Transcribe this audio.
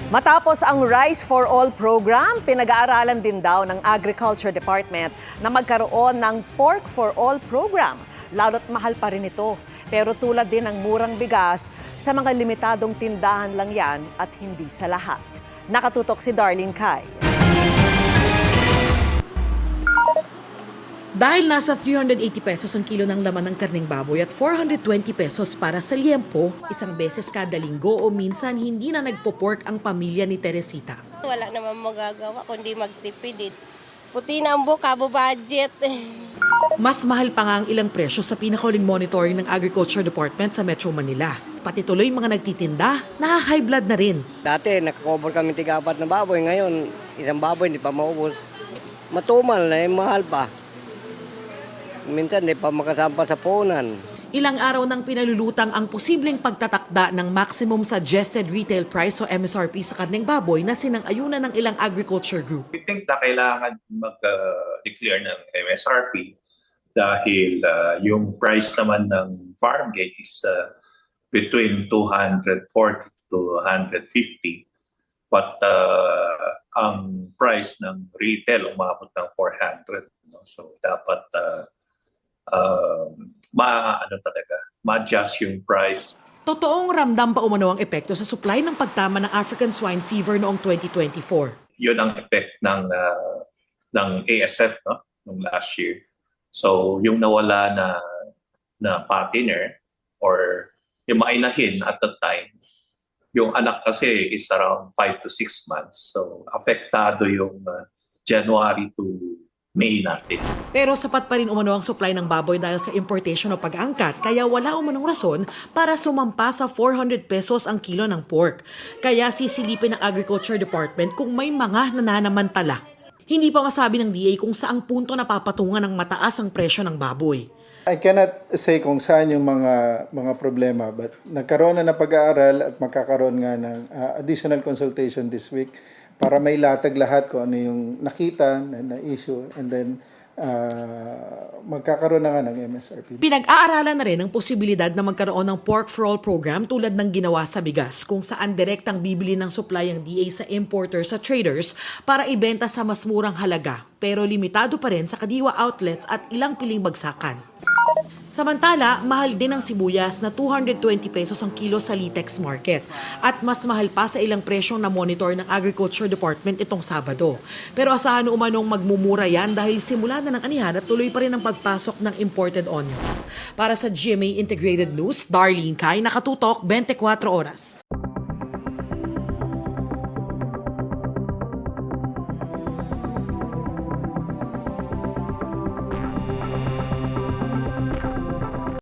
Matapos ang Rice for All program, pinag-aaralan din daw ng Agriculture Department na magkaroon ng Pork for All program. Lalo't mahal pa rin ito. Pero tulad din ng murang bigas, sa mga limitadong tindahan lang yan at hindi sa lahat. Nakatutok si Darlene Kai. Dahil nasa 380 pesos ang kilo ng laman ng karneng baboy at 420 pesos para sa liempo, isang beses kada linggo o minsan hindi na nagpo-pork ang pamilya ni Teresita. Wala naman magagawa kundi magtipid. Puti na ang bukabo budget. Mas mahal pa nga ang ilang presyo sa pinakahuling monitoring ng Agriculture Department sa Metro Manila. Pati tuloy mga nagtitinda, high blood na rin. Dati nakakover kami tiga-4 na baboy, ngayon isang baboy hindi pa maubos. Matumal na mahal pa. Minsan hindi pa makasampa sa punan. Ilang araw nang pinalulutang ang posibleng pagtatakda ng maximum suggested retail price o MSRP sa karneng baboy na sinang-ayunan ng ilang agriculture group. We think na kailangan mag-declare ng MSRP dahil yung price naman ng farm gate is between 240 to 150. But ang price ng retail umabot ng 400. No? So dapat ma-adjust yung price. Totoong ramdam pa umano ang epekto sa supply ng pagtama ng African swine fever noong 2024. Yun ang effect ng ASF no nung last year. So yung nawala na partner or yung mainahin at that time, yung anak kasi is around 5 to 6 months. So apektado yung January to May natin. Pero sapat pa rin umano ang supply ng baboy dahil sa importation o pag-angkat, kaya wala umanong rason para sumampa sa 400 pesos ang kilo ng pork. Kaya sisilipin ng Agriculture Department kung may mga nananamantala. Hindi pa masabi ng DA kung saang punto napapatungan ng mataas ang presyo ng baboy. I cannot say kung saan yung mga problema, but nagkaroon na pag-aaral at magkakaroon nga ng additional consultation this week para may latag lahat kung ano yung nakita na issue, and then magkakaroon na nga ng MSRP. Pinag-aaralan na rin ang posibilidad na magkaroon ng Pork for All program tulad ng ginawa sa bigas, kung saan direktang bibili ng supply ang DA sa importers sa traders para ibenta sa mas murang halaga, pero limitado pa rin sa kadiwa outlets at ilang piling bagsakan. Samantala, mahal din ang sibuyas na 220 pesos ang kilo sa Litex Market at mas mahal pa sa ilang presyong na monitor ng Agriculture Department itong Sabado. Pero asahan umanong magmumura yan dahil simula na ng anihan at tuloy pa rin ang pagpasok ng imported onions. Para sa GMA Integrated News, Darlene Kai, nakatutok 24 oras.